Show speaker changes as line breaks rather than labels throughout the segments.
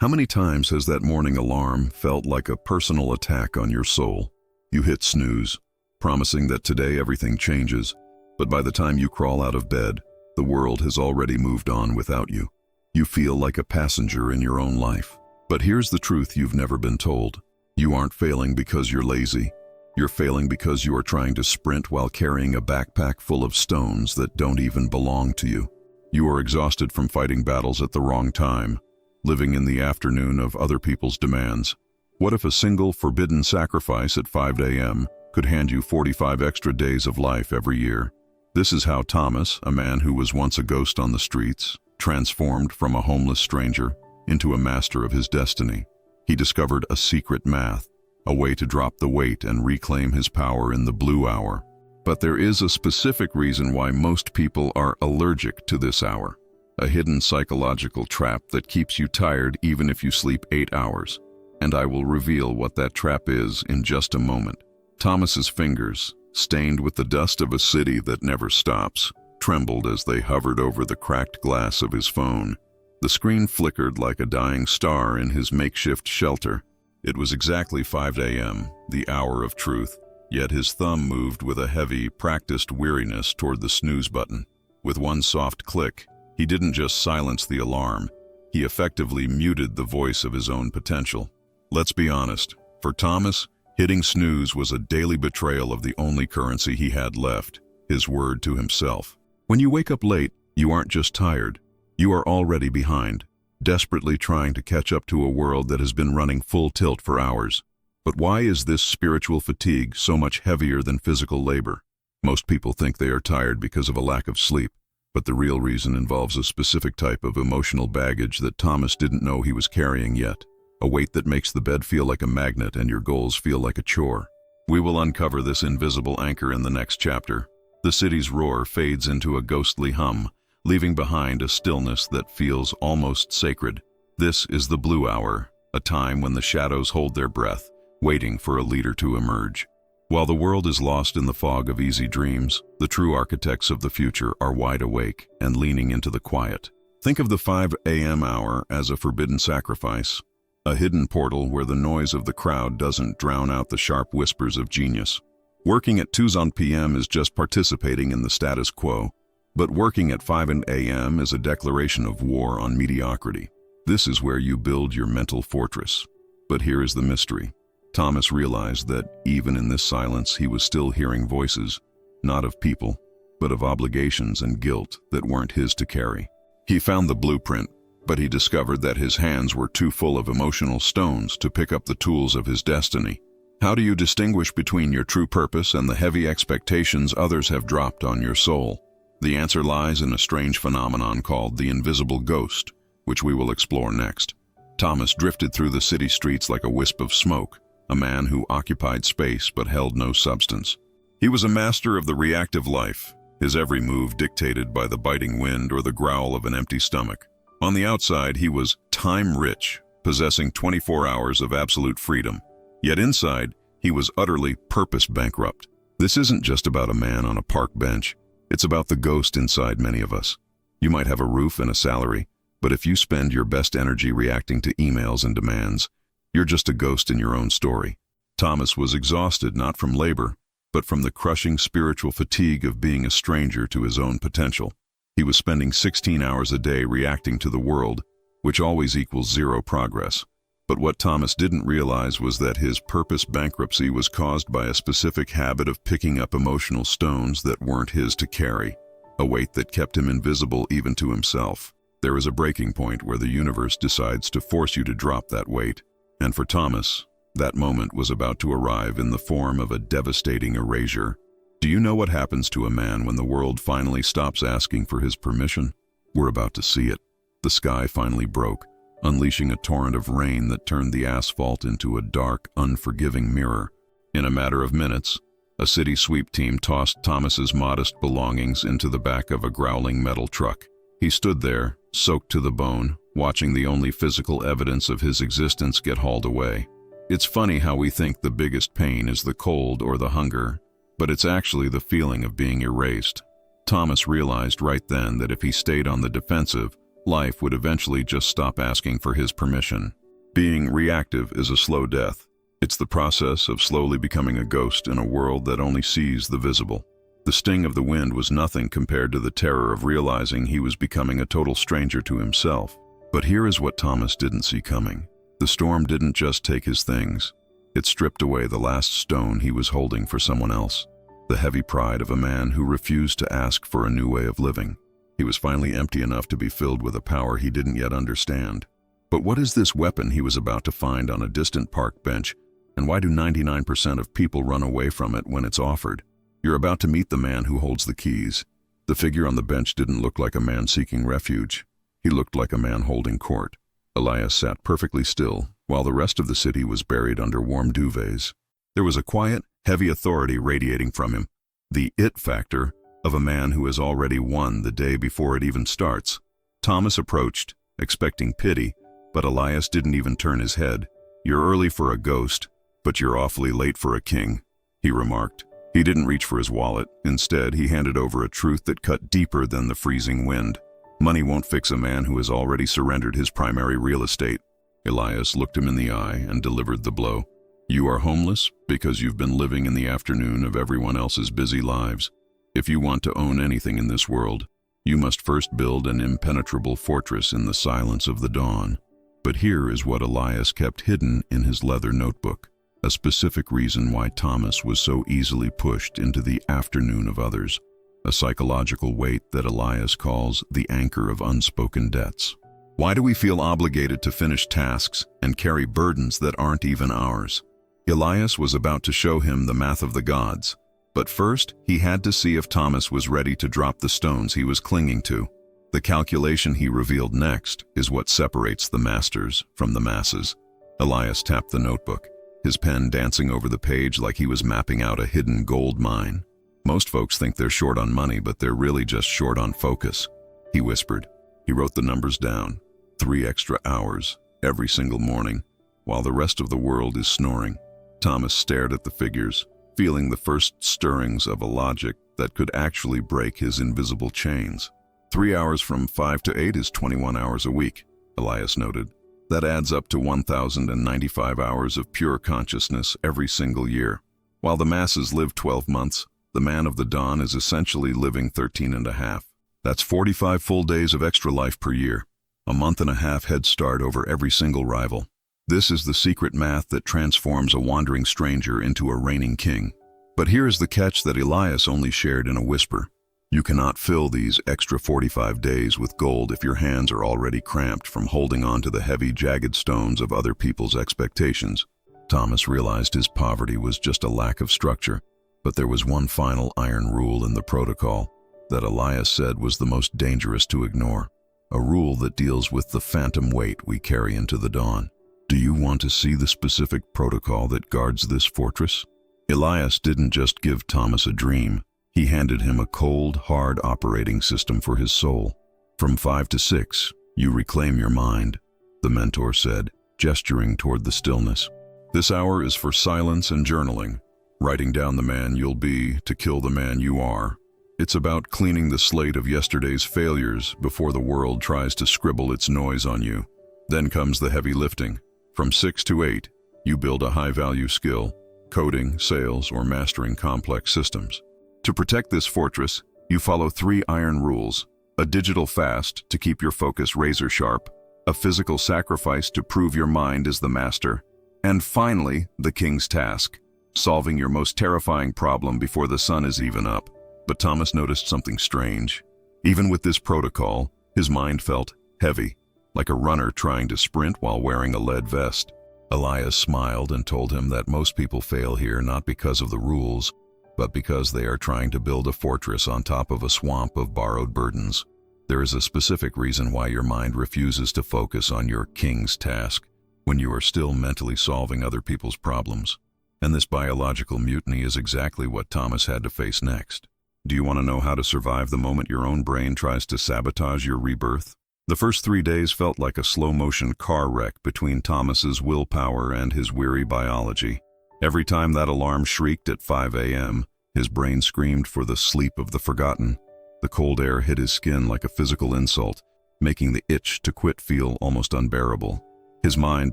How many times has that morning alarm felt like a personal attack on your soul? You hit snooze, promising that today everything changes, but by the time you crawl out of bed, the world has already moved on without you. You feel like a passenger in your own life. But here's the truth you've never been told. You aren't failing because you're lazy. You're failing because you are trying to sprint while carrying a backpack full of stones that don't even belong to you. You are exhausted from fighting battles at the wrong time, living in the afternoon of other people's demands. What if a single forbidden sacrifice at 5 a.m. could hand you 45 extra days of life every year? This is how Thomas, a man who was once a ghost on the streets, transformed from a homeless stranger into a master of his destiny. He discovered a secret math, a way to drop the weight and reclaim his power in the blue hour. But there is a specific reason why most people are allergic to this hour. A hidden psychological trap that keeps you tired even if you sleep 8 hours. And I will reveal what that trap is in just a moment. Thomas's fingers, stained with the dust of a city that never stops, trembled as they hovered over the cracked glass of his phone. The screen flickered like a dying star in his makeshift shelter. It was exactly 5 a.m., the hour of truth, yet his thumb moved with a heavy, practiced weariness toward the snooze button. With one soft click, he didn't just silence the alarm, he effectively muted the voice of his own potential. Let's be honest, for Thomas, hitting snooze was a daily betrayal of the only currency he had left, his word to himself. When you wake up late, you aren't just tired, you are already behind, desperately trying to catch up to a world that has been running full tilt for hours. But why is this spiritual fatigue so much heavier than physical labor? Most people think they are tired because of a lack of sleep. But the real reason involves a specific type of emotional baggage that Thomas didn't know he was carrying yet. A weight that makes the bed feel like a magnet and your goals feel like a chore. We will uncover this invisible anchor in the next chapter. The city's roar fades into a ghostly hum, leaving behind a stillness that feels almost sacred. This is the blue hour, a time when the shadows hold their breath, waiting for a leader to emerge. While the world is lost in the fog of easy dreams, the true architects of the future are wide awake and leaning into the quiet. Think of the 5 a.m. hour as a forbidden sacrifice, a hidden portal where the noise of the crowd doesn't drown out the sharp whispers of genius. Working at 2 p.m. is just participating in the status quo, but working at 5 a.m. is a declaration of war on mediocrity. This is where you build your mental fortress. But here is the mystery. Thomas realized that, even in this silence, he was still hearing voices, not of people, but of obligations and guilt that weren't his to carry. He found the blueprint, but he discovered that his hands were too full of emotional stones to pick up the tools of his destiny. How do you distinguish between your true purpose and the heavy expectations others have dropped on your soul? The answer lies in a strange phenomenon called the invisible ghost, which we will explore next. Thomas drifted through the city streets like a wisp of smoke, a man who occupied space but held no substance. He was a master of the reactive life, his every move dictated by the biting wind or the growl of an empty stomach. On the outside, he was time-rich, possessing 24 hours of absolute freedom. Yet inside, he was utterly purpose-bankrupt. This isn't just about a man on a park bench. It's about the ghost inside many of us. You might have a roof and a salary, but if you spend your best energy reacting to emails and demands, you're just a ghost in your own story. Thomas was exhausted not from labor, but from the crushing spiritual fatigue of being a stranger to his own potential. He was spending 16 hours a day reacting to the world, which always equals zero progress. But what Thomas didn't realize was that his purpose bankruptcy was caused by a specific habit of picking up emotional stones that weren't his to carry, a weight that kept him invisible even to himself. There is a breaking point where the universe decides to force you to drop that weight. And for Thomas, that moment was about to arrive in the form of a devastating erasure. Do you know what happens to a man when the world finally stops asking for his permission? We're about to see it. The sky finally broke, unleashing a torrent of rain that turned the asphalt into a dark, unforgiving mirror. In a matter of minutes, a city sweep team tossed Thomas's modest belongings into the back of a growling metal truck. He stood there, soaked to the bone, watching the only physical evidence of his existence get hauled away. It's funny how we think the biggest pain is the cold or the hunger, but it's actually the feeling of being erased. Thomas realized right then that if he stayed on the defensive, life would eventually just stop asking for his permission. Being reactive is a slow death. It's the process of slowly becoming a ghost in a world that only sees the visible. The sting of the wind was nothing compared to the terror of realizing he was becoming a total stranger to himself. But here is what Thomas didn't see coming. The storm didn't just take his things. It stripped away the last stone he was holding for someone else. The heavy pride of a man who refused to ask for a new way of living. He was finally empty enough to be filled with a power he didn't yet understand. But what is this weapon he was about to find on a distant park bench, and why do 99% of people run away from it when it's offered? You're about to meet the man who holds the keys. The figure on the bench didn't look like a man seeking refuge. He looked like a man holding court. Elias sat perfectly still, while the rest of the city was buried under warm duvets. There was a quiet, heavy authority radiating from him, the it factor of a man who has already won the day before it even starts. Thomas approached, expecting pity, but Elias didn't even turn his head. "You're early for a ghost, but you're awfully late for a king," he remarked. He didn't reach for his wallet. Instead, he handed over a truth that cut deeper than the freezing wind. Money won't fix a man who has already surrendered his primary real estate. Elias looked him in the eye and delivered the blow. "You are homeless because you've been living in the afternoon of everyone else's busy lives. If you want to own anything in this world, you must first build an impenetrable fortress in the silence of the dawn." But here is what Elias kept hidden in his leather notebook, a specific reason why Thomas was so easily pushed into the afternoon of others, a psychological weight that Elias calls the anchor of unspoken debts. Why do we feel obligated to finish tasks and carry burdens that aren't even ours? Elias was about to show him the math of the gods, but first he had to see if Thomas was ready to drop the stones he was clinging to. The calculation he revealed next is what separates the masters from the masses. Elias tapped the notebook, his pen dancing over the page like he was mapping out a hidden gold mine. "Most folks think they're short on money, but they're really just short on focus," he whispered. He wrote the numbers down, 3 extra hours every single morning, while the rest of the world is snoring. Thomas stared at the figures, feeling the first stirrings of a logic that could actually break his invisible chains. 3 hours from 5 to 8 is 21 hours a week, Elias noted. That adds up to 1,095 hours of pure consciousness every single year. While the masses live 12 months, the man of the dawn is essentially living 13 and a half. That's 45 full days of extra life per year, a month and a half head start over every single rival. This is the secret math that transforms a wandering stranger into a reigning king. But here is the catch that Elias only shared in a whisper. You cannot fill these extra 45 days with gold if your hands are already cramped from holding on to the heavy, jagged stones of other people's expectations. Thomas realized his poverty was just a lack of structure, but there was one final iron rule in the protocol that Elias said was the most dangerous to ignore, a rule that deals with the phantom weight we carry into the dawn. Do you want to see the specific protocol that guards this fortress? Elias didn't just give Thomas a dream. He handed him a cold, hard operating system for his soul. From 5 to 6, you reclaim your mind, the mentor said, gesturing toward the stillness. This hour is for silence and journaling, writing down the man you'll be to kill the man you are. It's about cleaning the slate of yesterday's failures before the world tries to scribble its noise on you. Then comes the heavy lifting. From 6 to 8, you build a high-value skill, coding, sales, or mastering complex systems. To protect this fortress, you follow 3 iron rules: a digital fast to keep your focus razor sharp, a physical sacrifice to prove your mind is the master, and finally, the king's task, solving your most terrifying problem before the sun is even up. But Thomas noticed something strange. Even with this protocol, his mind felt heavy, like a runner trying to sprint while wearing a lead vest. Elias smiled and told him that most people fail here not because of the rules, but because they are trying to build a fortress on top of a swamp of borrowed burdens. There is a specific reason why your mind refuses to focus on your king's task when you are still mentally solving other people's problems. And this biological mutiny is exactly what Thomas had to face next. Do you want to know how to survive the moment your own brain tries to sabotage your rebirth? The first 3 days felt like a slow-motion car wreck between Thomas's willpower and his weary biology. Every time that alarm shrieked at 5 a.m., his brain screamed for the sleep of the forgotten. The cold air hit his skin like a physical insult, making the itch to quit feel almost unbearable. His mind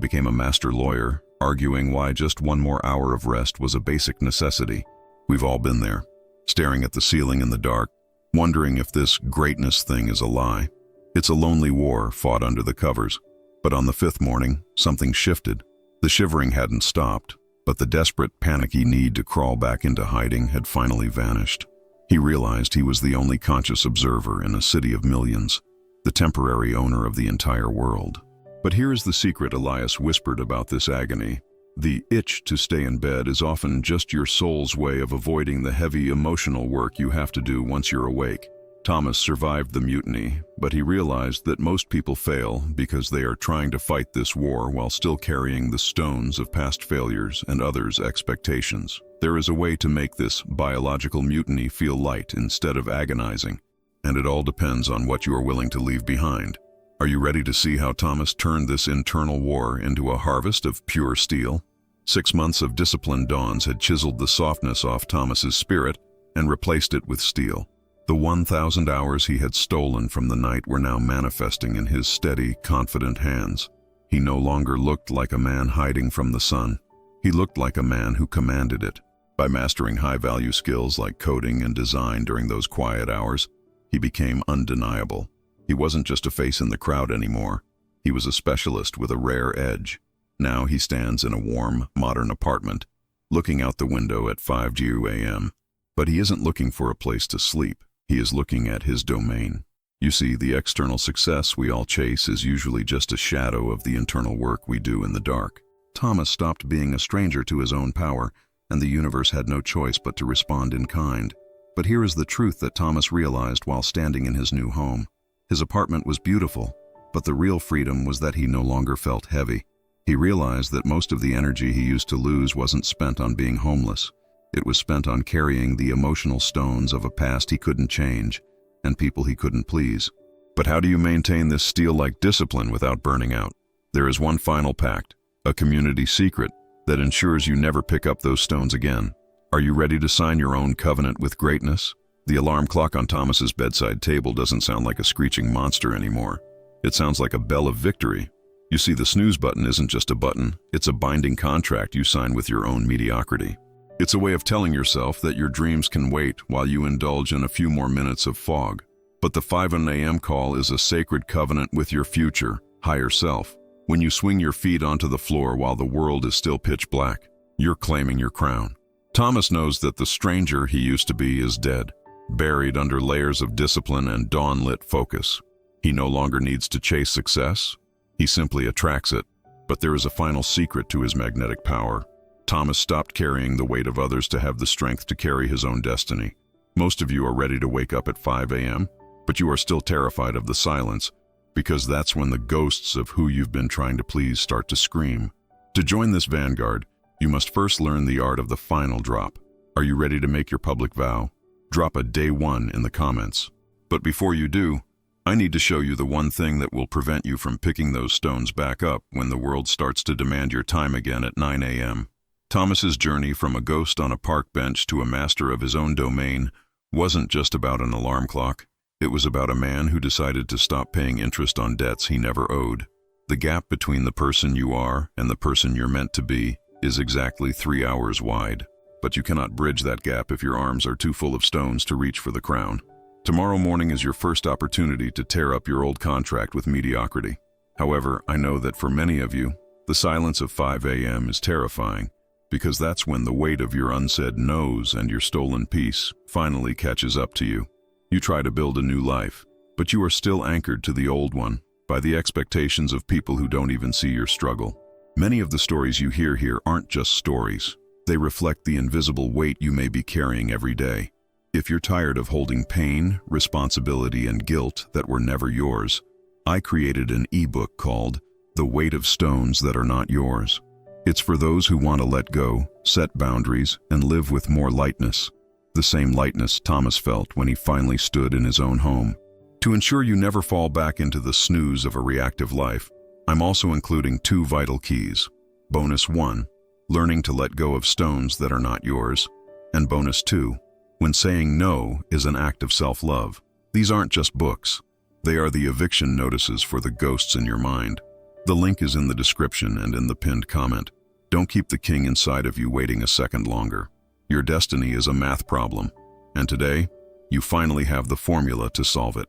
became a master lawyer, arguing why just one more hour of rest was a basic necessity. We've all been there, staring at the ceiling in the dark, wondering if this greatness thing is a lie. It's a lonely war fought under the covers. But on the fifth morning, something shifted. The shivering hadn't stopped, but the desperate, panicky need to crawl back into hiding had finally vanished. He realized he was the only conscious observer in a city of millions, the temporary owner of the entire world. But here is the secret Elias whispered about this agony. The itch to stay in bed is often just your soul's way of avoiding the heavy emotional work you have to do once you're awake. Thomas survived the mutiny, but he realized that most people fail because they are trying to fight this war while still carrying the stones of past failures and others' expectations. There is a way to make this biological mutiny feel light instead of agonizing, and it all depends on what you are willing to leave behind. Are you ready to see how Thomas turned this internal war into a harvest of pure steel? 6 months of disciplined dawns had chiseled the softness off Thomas's spirit and replaced it with steel. The 1,000 hours he had stolen from the night were now manifesting in his steady, confident hands. He no longer looked like a man hiding from the sun. He looked like a man who commanded it. By mastering high-value skills like coding and design during those quiet hours, he became undeniable. He wasn't just a face in the crowd anymore. He was a specialist with a rare edge. Now he stands in a warm, modern apartment, looking out the window at 5 a.m. But he isn't looking for a place to sleep. He is looking at his domain. You see, the external success we all chase is usually just a shadow of the internal work we do in the dark. Thomas stopped being a stranger to his own power, and the universe had no choice but to respond in kind. But here is the truth that Thomas realized while standing in his new home. His apartment was beautiful, but the real freedom was that he no longer felt heavy. He realized that most of the energy he used to lose wasn't spent on being homeless. It was spent on carrying the emotional stones of a past he couldn't change and people he couldn't please. But how do you maintain this steel-like discipline without burning out? There is one final pact, a community secret that ensures you never pick up those stones again. Are you ready to sign your own covenant with greatness? The alarm clock on Thomas's bedside table doesn't sound like a screeching monster anymore. It sounds like a bell of victory. You see, the snooze button isn't just a button, it's a binding contract you sign with your own mediocrity. It's a way of telling yourself that your dreams can wait while you indulge in a few more minutes of fog. But the 5 a.m. call is a sacred covenant with your future, higher self. When you swing your feet onto the floor while the world is still pitch black, you're claiming your crown. Thomas knows that the stranger he used to be is dead, buried under layers of discipline and dawn-lit focus. He no longer needs to chase success. He simply attracts it. But there is a final secret to his magnetic power. Thomas stopped carrying the weight of others to have the strength to carry his own destiny. Most of you are ready to wake up at 5 a.m., but you are still terrified of the silence, because that's when the ghosts of who you've been trying to please start to scream. To join this vanguard, you must first learn the art of the final drop. Are you ready to make your public vow? Drop a day 1 in the comments. But before you do, I need to show you the one thing that will prevent you from picking those stones back up when the world starts to demand your time again at 9 a.m. Thomas's journey from a ghost on a park bench to a master of his own domain wasn't just about an alarm clock. It was about a man who decided to stop paying interest on debts he never owed. The gap between the person you are and the person you're meant to be is exactly 3 hours wide. But you cannot bridge that gap if your arms are too full of stones to reach for the crown. Tomorrow morning is your first opportunity to tear up your old contract with mediocrity. However, I know that for many of you, the silence of 5 a.m. is terrifying, because that's when the weight of your unsaid no's and your stolen peace finally catches up to you. You try to build a new life, but you are still anchored to the old one by the expectations of people who don't even see your struggle. Many of the stories you hear here aren't just stories. They reflect the invisible weight you may be carrying every day. If you're tired of holding pain, responsibility, and guilt that were never yours, I created an ebook called The Weight of Stones That Are Not Yours. It's for those who want to let go, set boundaries, and live with more lightness. The same lightness Thomas felt when he finally stood in his own home. To ensure you never fall back into the snooze of a reactive life, I'm also including 2 vital keys. Bonus 1, learning to let go of stones that are not yours. And bonus 2, when saying no is an act of self-love. These aren't just books. They are the eviction notices for the ghosts in your mind. The link is in the description and in the pinned comment. Don't keep the king inside of you waiting a second longer. Your destiny is a math problem, and today, you finally have the formula to solve it.